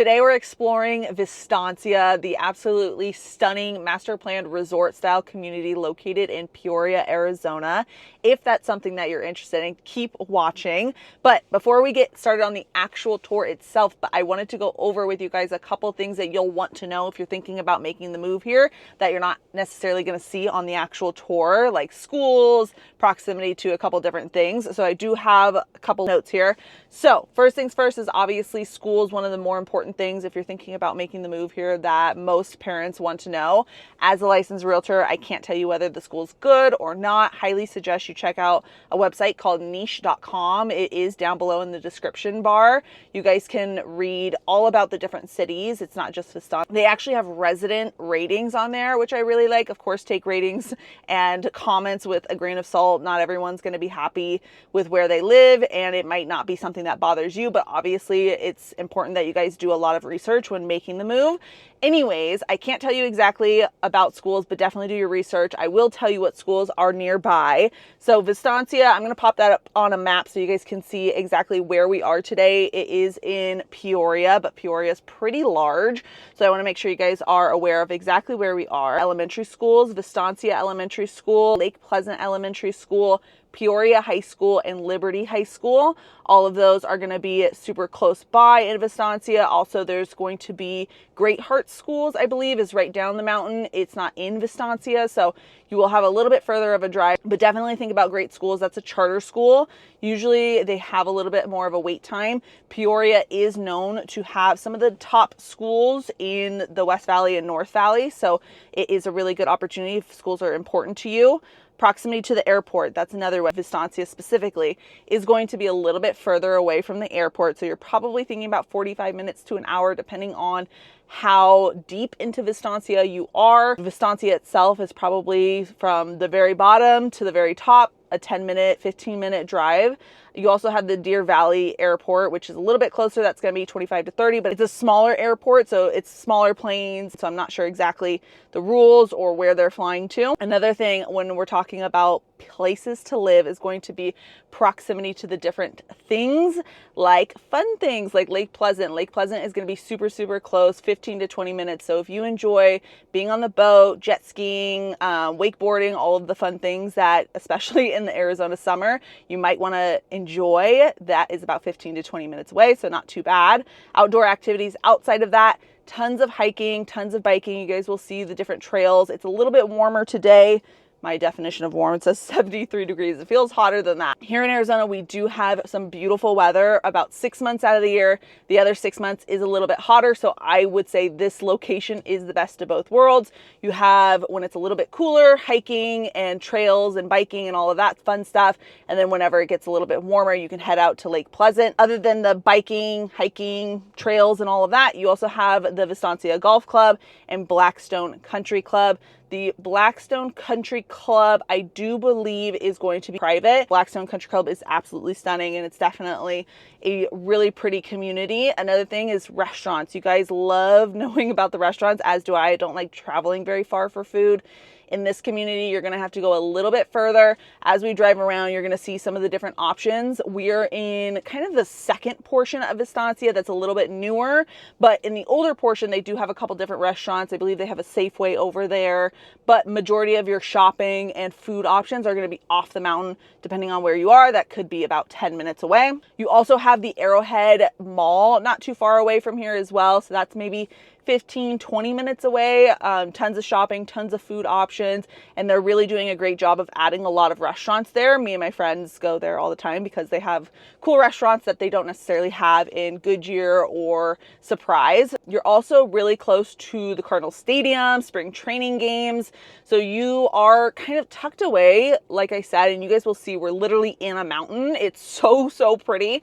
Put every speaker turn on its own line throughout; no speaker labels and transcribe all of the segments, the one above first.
Today we're exploring Vistancia, the absolutely stunning master planned resort style community located in Peoria, Arizona. If that's something that you're interested in, keep watching. But before we get started on the actual tour itself, I wanted to go over with you guys a couple things that you'll want to know if you're thinking about making the move here that you're not necessarily going to see on the actual tour, like schools, proximity to a couple different things. So I do have a couple notes here. So first things first is obviously schools, one of the more important things if you're thinking about making the move here that most parents want to know. As a licensed realtor, I can't tell you whether the school's good or not. Highly suggest you check out a website called niche.com. It is down below in the description bar. You guys can read all about the different cities. It's not just Vistancia. They actually have resident ratings on there, which I really like. Of course, take ratings and comments with a grain of salt. Not everyone's going to be happy with where they live, and it might not be something that bothers you, but obviously it's important that you guys do a lot of research when making the move. Anyways, I can't tell you exactly about schools, but definitely do your research. I will tell you what schools are nearby. So Vistancia, I'm going to pop that up on a map so you guys can see exactly where we are today. It is in Peoria, but Peoria is pretty large. So I want to make sure you guys are aware of exactly where we are. Elementary schools, Vistancia Elementary School, Lake Pleasant Elementary School, Peoria High School, and Liberty High School. All of those are going to be super close by in Vistancia. Also, there's going to be Great Heart Schools, I believe, is right down the mountain. It's not in Vistancia, so you will have a little bit further of a drive, but definitely think about Great Schools. That's a charter school. Usually they have a little bit more of a wait time. Peoria is known to have some of the top schools in the West Valley and North Valley, so it is a really good opportunity if schools are important to you. Proximity to the airport, that's another way. Vistancia specifically is going to be a little bit further away from the airport, so you're probably thinking about 45 minutes to an hour depending on how deep into Vistancia you are. Vistancia itself is probably from the very bottom to the very top, a 10-minute, 15-minute drive. You also have the Deer Valley Airport, which is a little bit closer. That's going to be 25 to 30, but it's a smaller airport, so it's smaller planes. So I'm not sure exactly the rules or where they're flying to. Another thing when we're talking about places to live is going to be proximity to the different things, like fun things like Lake Pleasant. Lake Pleasant is going to be super, super close, 15 to 20 minutes. So if you enjoy being on the boat, jet skiing, wakeboarding, all of the fun things that, especially in the Arizona summer, you might want to enjoy, that is about 15 to 20 minutes away, so not too bad. Outdoor activities outside of that, tons of hiking, tons of biking. You guys will see the different trails. It's a little bit warmer today. My definition of warm, it says 73 degrees. It feels hotter than that. Here in Arizona, we do have some beautiful weather about 6 months out of the year. The other 6 months is a little bit hotter. So I would say this location is the best of both worlds. You have when it's a little bit cooler, hiking and trails and biking and all of that fun stuff. And then whenever it gets a little bit warmer, you can head out to Lake Pleasant. Other than the biking, hiking, trails, and all of that, you also have the Vistancia Golf Club and Blackstone Country Club. The Blackstone Country Club, I do believe, is going to be private. Blackstone Country Club is absolutely stunning, and it's definitely a really pretty community. Another thing is restaurants. You guys love knowing about the restaurants, as do I. I don't like traveling very far for food. In this community, you're going to have to go a little bit further. As we drive around, you're going to see some of the different options. We're in kind of the second portion of Vistancia that's a little bit newer, but in the older portion, they do have a couple different restaurants. I believe they have a Safeway over there, but majority of your shopping and food options are going to be off the mountain, depending on where you are. That could be about 10 minutes away. You also have the Arrowhead Mall, not too far away from here as well. So that's maybe 15, 20 minutes away. Tons of shopping, tons of food options, and they're really doing a great job of adding a lot of restaurants there. Me and my friends go there all the time because they have cool restaurants that they don't necessarily have in Goodyear or Surprise. You're also really close to the Cardinal Stadium, spring training games. So you are kind of tucked away, like I said, and you guys will see we're literally in a mountain. It's so pretty,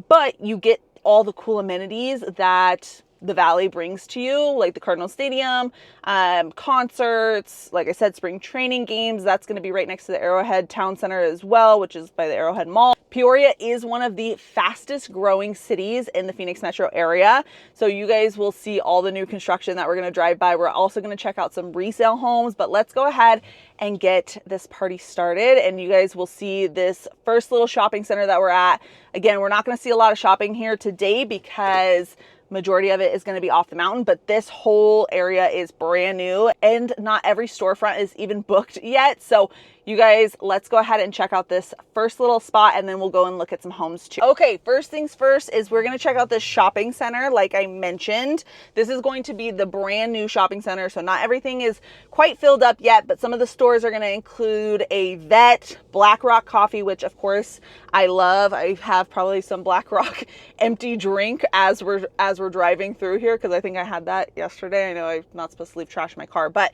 but you get all the cool amenities that the valley brings to you, like the Cardinal Stadium, concerts, like I said, spring training games. That's going to be right next to the Arrowhead Town Center as well, which is by the Arrowhead Mall. Peoria is one of the fastest growing cities in the Phoenix metro area. So you guys will see all the new construction that we're going to drive by. We're also going to check out some resale homes, but let's go ahead and get this party started. And you guys will see this first little shopping center that we're at. Again, we're not going to see a lot of shopping here today because majority of it is going to be off the mountain, but this whole area is brand new and not every storefront is even booked yet. So you guys, let's go ahead and check out this first little spot and then we'll go and look at some homes too. Okay, first things first is we're going to check out this shopping center. Like I mentioned, this is going to be the brand new shopping center. So not everything is quite filled up yet, but some of the stores are going to include a vet, Black Rock coffee, which of course I love. I have probably some Black Rock empty drink as we're driving through here, because I think I had that yesterday. I know I'm not supposed to leave trash in my car, but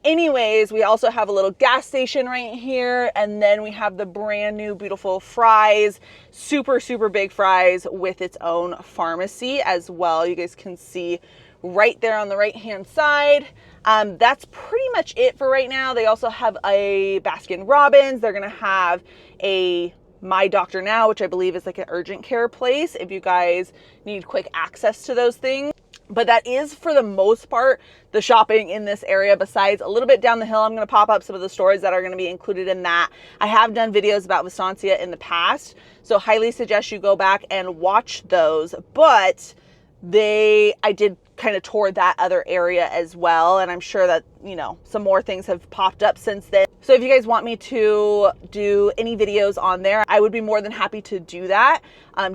anyways, we also have a little gas station right here, and then we have the brand new beautiful Fry's, super big Fry's with its own pharmacy as well. You guys can see right there on the right hand side. That's pretty much it for right now. They also have a Baskin Robbins. They're gonna have a My Doctor Now, which I believe is like an urgent care place if you guys need quick access to those things. But that is, for the most part, the shopping in this area. Besides a little bit down the hill, I'm going to pop up some of the stores that are going to be included in that. I have done videos about Vistancia in the past, so highly suggest you go back and watch those. But I did kind of tour that other area as well, and I'm sure that, you know, some more things have popped up since then. So if you guys want me to do any videos on there, I would be more than happy to do that.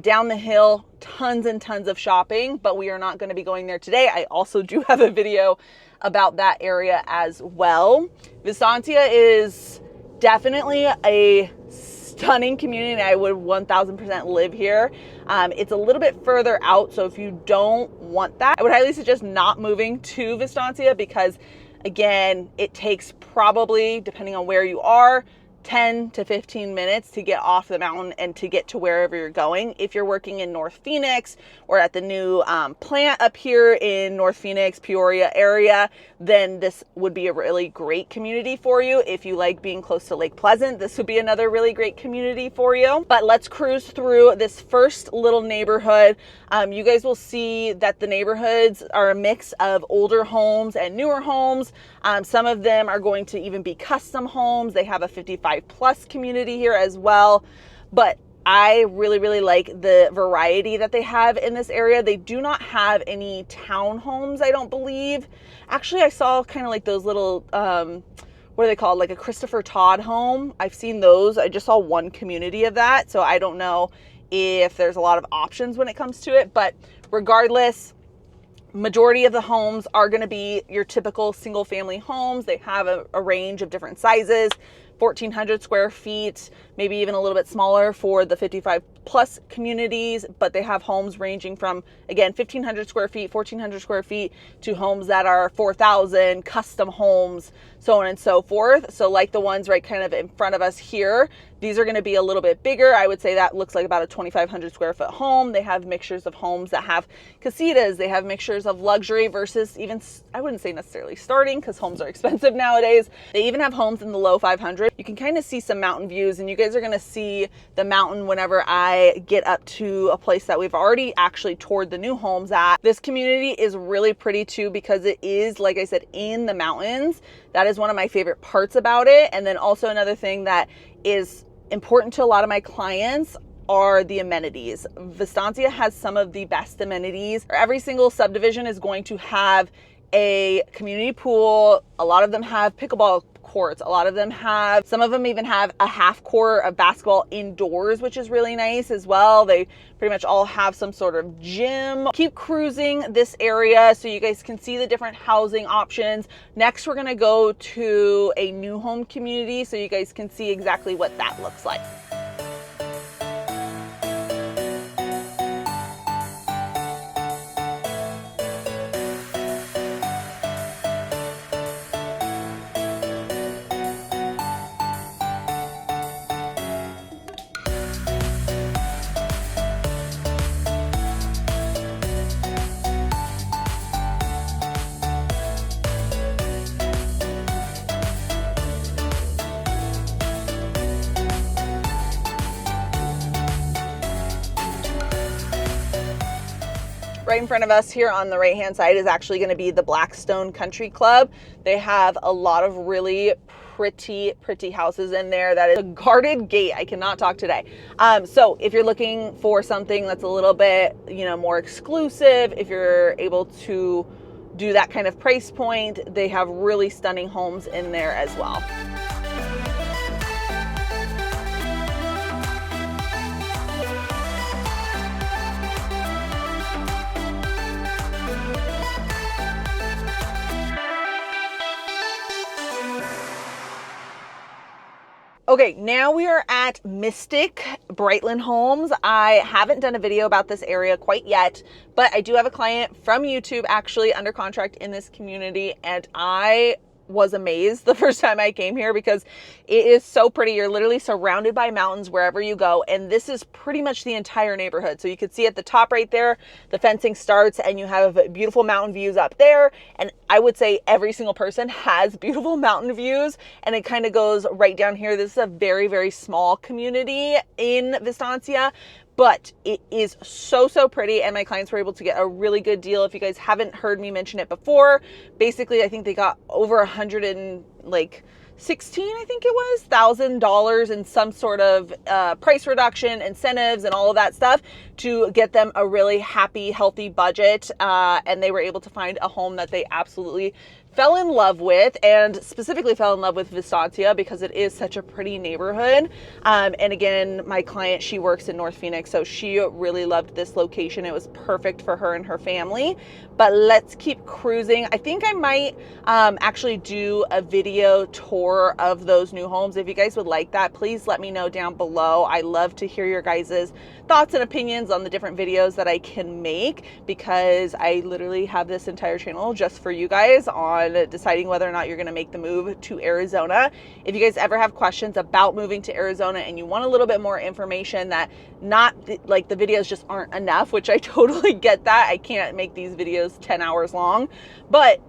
Down the hill, tons and tons of shopping, but we are not going to be going there today. I also do have a video about that area as well. Vistancia is definitely a stunning community, and I would 1000% live here. It's a little bit further out, so if you don't want that, I would highly suggest not moving to Vistancia, because again, it takes probably, depending on where you are, 10 to 15 minutes to get off the mountain and to get to wherever you're going. If you're working in North Phoenix or at the new plant up here in North Phoenix, Peoria area, then this would be a really great community for you. If you like being close to Lake Pleasant, this would be another really great community for you. But let's cruise through this first little neighborhood. You guys will see that the neighborhoods are a mix of older homes and newer homes. Some of them are going to even be custom homes. They have a 55+ community here as well. But I really like the variety that they have in this area. They do not have any townhomes, I don't believe. Actually, I saw kind of like those little, what are they called? Like a Christopher Todd home. I've seen those. I just saw one community of that. So I don't know if there's a lot of options when it comes to it. But regardless, majority of the homes are going to be your typical single family homes. They have a range of different sizes, 1,400 square feet, maybe even a little bit smaller for the 55+ communities, but they have homes ranging from, again, 1,500 square feet, 1,400 square feet to homes that are 4,000, custom homes, so on and so forth. So like the ones right kind of in front of us here, these are going to be a little bit bigger. I would say that looks like about a 2,500 square foot home. They have mixtures of homes that have casitas. They have mixtures of luxury versus even, I wouldn't say necessarily starting, because homes are expensive nowadays. They even have homes in the low 500. You can kind of see some mountain views, and you guys are going to see the mountain whenever I get up to a place that we've already actually toured the new homes at. This community is really pretty too, because it is, like I said, in the mountains. That is one of my favorite parts about it. And then also another thing that is important to a lot of my clients are the amenities. Vistancia has some of the best amenities. Every single subdivision is going to have a community pool. A lot of them have pickleball courts. A lot of them have, some of them even have a half court of basketball indoors, which is really nice as well. They pretty much all have some sort of gym. Keep cruising this area so you guys can see the different housing options. Next, we're gonna go to a new home community so you guys can see exactly what that looks like. Right in front of us here on the right-hand side is actually going to be the Blackstone Country Club. They have a lot of really pretty houses in there. That is a guarded gate. I cannot talk today. So if you're looking for something that's a little bit, you know, more exclusive, if you're able to do that kind of price point, they have really stunning homes in there as well. Okay, now we are at Mystic Brightland Homes. I haven't done a video about this area quite yet, but I do have a client from YouTube actually under contract in this community, and I was amazed the first time I came here because it is so pretty. You're literally surrounded by mountains wherever you go, and this is pretty much the entire neighborhood. So you can see at the top right there, the fencing starts and you have beautiful mountain views up there. And I would say every single person has beautiful mountain views, and it kind of goes right down here. This is a very small community in Vistancia, but it is so pretty, and my clients were able to get a really good deal. If you guys haven't heard me mention it before, basically I think they got over 116, I think it was, $1,000 in some sort of price reduction, incentives, and all of that stuff to get them a really happy, healthy budget. And they were able to find a home that they absolutely fell in love with, and specifically fell in love with Vistancia because it is such a pretty neighborhood. And again, my client, she works in North Phoenix, so she really loved this location. It was perfect for her and her family. But let's keep cruising. I think I might actually do a video tour of those new homes. If you guys would like that, please let me know down below. I love to hear your guys' thoughts and opinions on the different videos that I can make, because I literally have this entire channel just for you guys on deciding whether or not you're going to make the move to Arizona. If you guys ever have questions about moving to Arizona and you want a little bit more information, that not like the videos just aren't enough, which I totally get that. I can't make these videos 10 hours long, but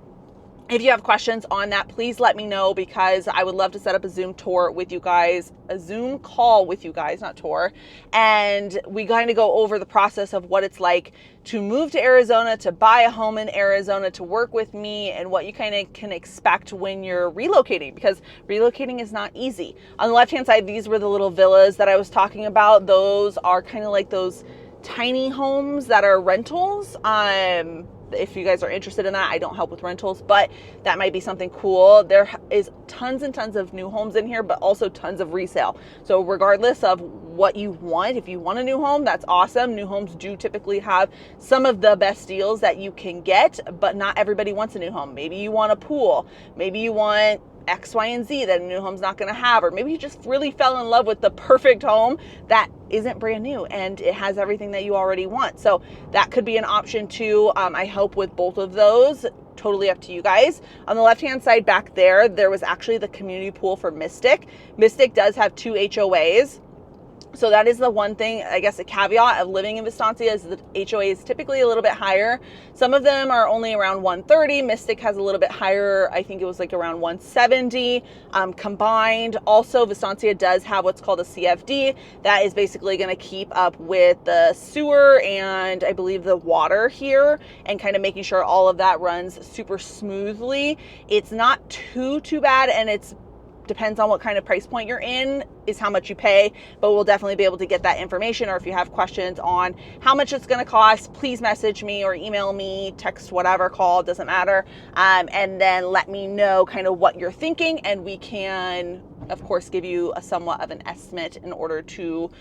if you have questions on that, please let me know, because I would love to set up a Zoom tour with you guys, a Zoom call with you guys, not tour. And we kind of go over the process of what it's like to move to Arizona, to buy a home in Arizona, to work with me, and what you kind of can expect when you're relocating, because relocating is not easy. On the left-hand side, these were the little villas that I was talking about. Those are kind of like those tiny homes that are rentals. If you guys are interested in that, I don't help with rentals, but that might be something cool. There is tons and tons of new homes in here, but also tons of resale. So regardless of what you want, if you want a new home, that's awesome. New homes do typically have some of the best deals that you can get, but not everybody wants a new home. Maybe you want a pool. Maybe you want X, Y, and Z that a new home's not going to have, or maybe you just really fell in love with the perfect home that isn't brand new and it has everything that you already want. So that could be an option too. I help with both of those. Totally up to you guys. On the left-hand side back there was actually the community pool for Mystic. Mystic does have 2 HOAs. So that is the one thing, I guess, a caveat of living in Vistancia is the HOA is typically a little bit higher. Some of them are only around 130. Mystic has a little bit higher. I think it was like around 170 combined. Also, Vistancia does have what's called a CFD. That is basically going to keep up with the sewer and I believe the water here, and kind of making sure all of that runs super smoothly. It's not too bad, and it's depends on what kind of price point you're in is how much you pay, but we'll definitely be able to get that information. Or if you have questions on how much it's going to cost, please message me or email me, text, whatever, call, doesn't matter. And then let me know kind of what you're thinking, and we can of course give you a somewhat of an estimate in order to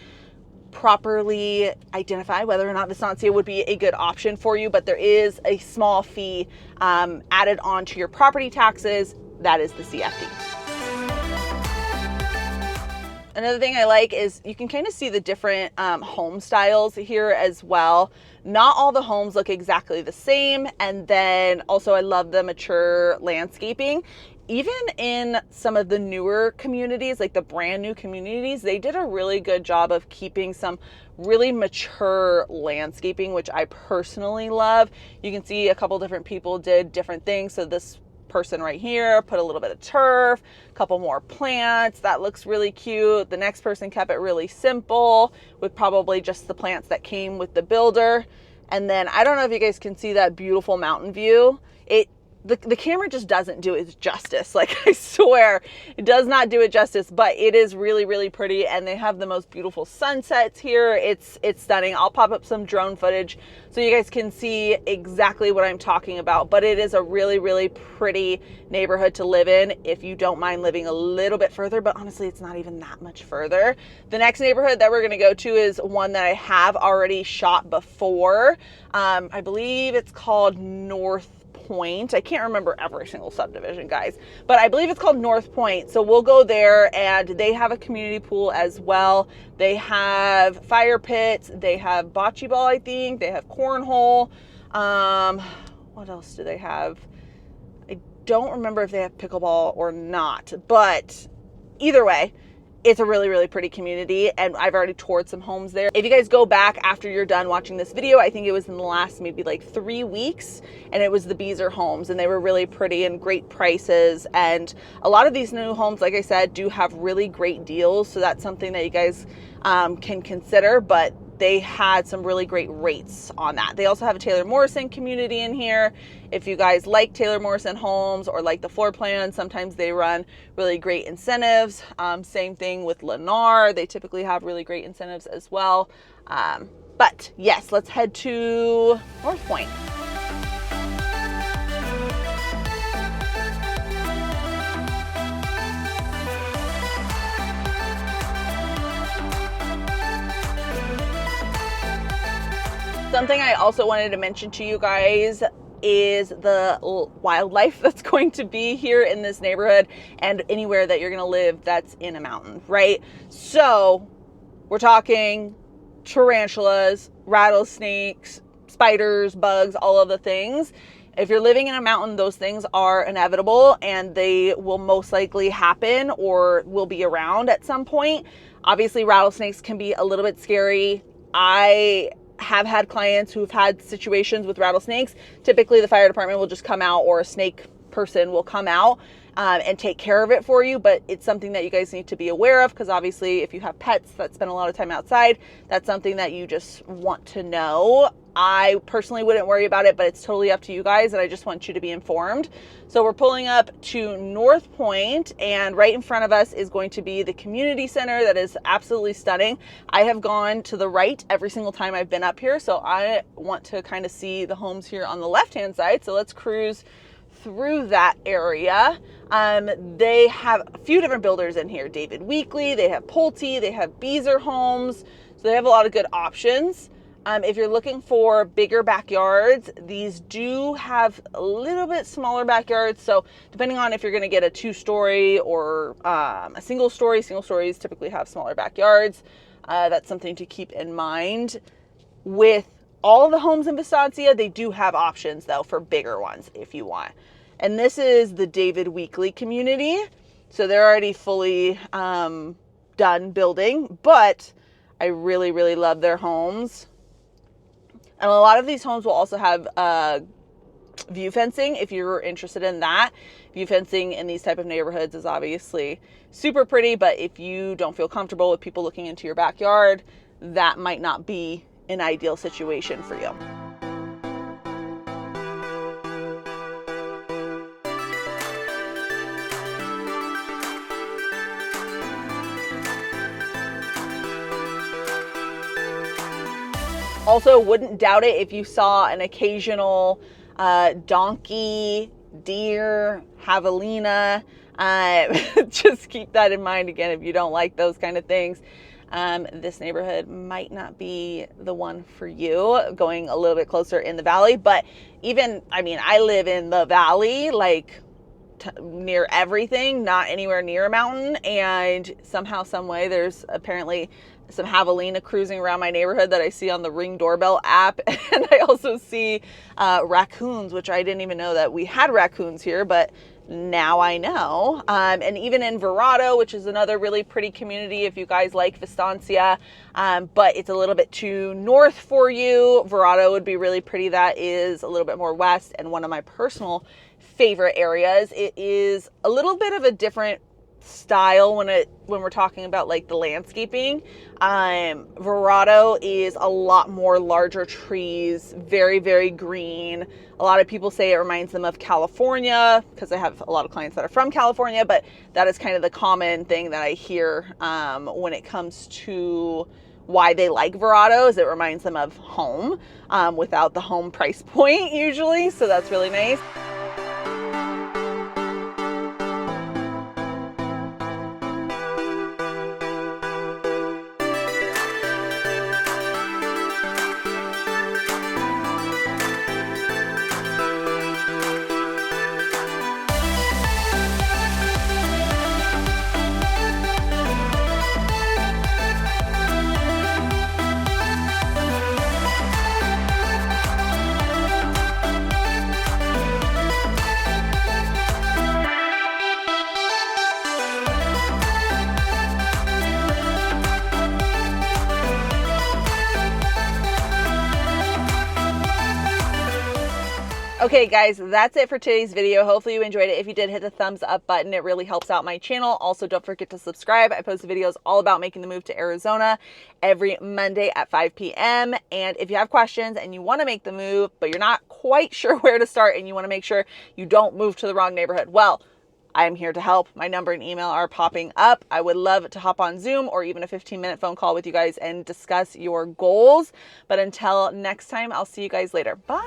properly identify whether or not Vistancia would be a good option for you. But there is a small fee added on to your property taxes. That is the CFD. Another thing I like is you can kind of see the different home styles here as well. Not all the homes look exactly the same. And then also I love the mature landscaping. Even in some of the newer communities, like the brand new communities, they did a really good job of keeping some really mature landscaping, which I personally love. You can see a couple different people did different things. So this person right here put a little bit of turf, a couple more plants. That looks really cute. The next person kept it really simple with probably just the plants that came with the builder. And then I don't know if you guys can see that beautiful mountain view. It the camera just doesn't do it justice. Like, I swear it does not do it justice, but it is really, really pretty. And they have the most beautiful sunsets here. It's stunning. I'll pop up some drone footage so you guys can see exactly what I'm talking about, but it is a really, really pretty neighborhood to live in if you don't mind living a little bit further, but honestly, it's not even that much further. The next neighborhood that we're going to go to is one that I have already shot before. I believe it's called North Point. I can't remember every single subdivision, guys, but I believe it's called North Point. So we'll go there, and they have a community pool as well. They have fire pits. They have bocce ball, I think. They have cornhole. What else do they have? I don't remember if they have pickleball or not, but either way, it's a really, really pretty community, and I've already toured some homes there. If you guys go back after you're done watching this video, I think it was in the last maybe like 3 weeks, and it was the Beezer homes, and they were really pretty and great prices. And a lot of these new homes, like I said, do have really great deals, so that's something that you guys can consider, but they had some really great rates on that. They also have a Taylor Morrison community in here. If you guys like Taylor Morrison homes or like the floor plan, sometimes they run really great incentives. Same thing with Lennar. They typically have really great incentives as well. But yes, let's head to North Point. Something I also wanted to mention to you guys is the wildlife that's going to be here in this neighborhood and anywhere that you're going to live that's in a mountain, right? So we're talking tarantulas, rattlesnakes, spiders, bugs, all of the things. If you're living in a mountain, those things are inevitable, and they will most likely happen or will be around at some point. Obviously, rattlesnakes can be a little bit scary. I have had clients who've had situations with rattlesnakes. Typically the fire department will just come out, or a snake person will come out and take care of it for you, but it's something that you guys need to be aware of, because obviously if you have pets that spend a lot of time outside, that's something that you just want to know. I personally wouldn't worry about it, but it's totally up to you guys, and I just want you to be informed. So we're pulling up to North Point, and right in front of us is going to be the community center that is absolutely stunning. I have gone to the right every single time I've been up here, so I want to kind of see the homes here on the left-hand side. So let's cruise through that area. They have a few different builders in here. David Weekley, they have Pulte, they have Beezer Homes, so they have a lot of good options. If you're looking for bigger backyards, these do have a little bit smaller backyards. So depending on if you're going to get a 2-story or a single stories typically have smaller backyards. That's something to keep in mind. With all the homes in Vistancia, they do have options though for bigger ones if you want. And this is the David Weekley community. So they're already fully done building, but I really, really love their homes. And a lot of these homes will also have view fencing if you're interested in that. View fencing in these type of neighborhoods is obviously super pretty, but if you don't feel comfortable with people looking into your backyard, that might not be an ideal situation for you. Also, wouldn't doubt it if you saw an occasional donkey, deer, javelina. Just keep that in mind again if you don't like those kind of things. This neighborhood might not be the one for you, going a little bit closer in the valley. But even, I mean, I live in the valley, like near everything, not anywhere near a mountain, and somehow, some way, there's apparently some javelina cruising around my neighborhood that I see on the Ring doorbell app. And I also see raccoons, which I didn't even know that we had raccoons here, but now I know. And even in Verrado, which is another really pretty community if you guys like Vistancia, but it's a little bit too north for you. Verrado would be really pretty. That is a little bit more west, and one of my personal favorite areas. It is a little bit of a different style when we're talking about like the landscaping. Verrado is a lot more larger trees, very, very green. A lot of people say it reminds them of California because I have a lot of clients that are from California, but that is kind of the common thing that I hear when it comes to why they like Verrado, is it reminds them of home without the home price point usually. So that's really nice. Okay guys, that's it for today's video. Hopefully you enjoyed it. If you did, hit the thumbs up button. It really helps out my channel. Also, don't forget to subscribe. I post videos all about making the move to Arizona every Monday at 5 p.m. And if you have questions and you want to make the move, but you're not quite sure where to start and you want to make sure you don't move to the wrong neighborhood, well, I'm here to help. My number and email are popping up. I would love to hop on Zoom or even a 15-minute phone call with you guys and discuss your goals. But until next time, I'll see you guys later. Bye.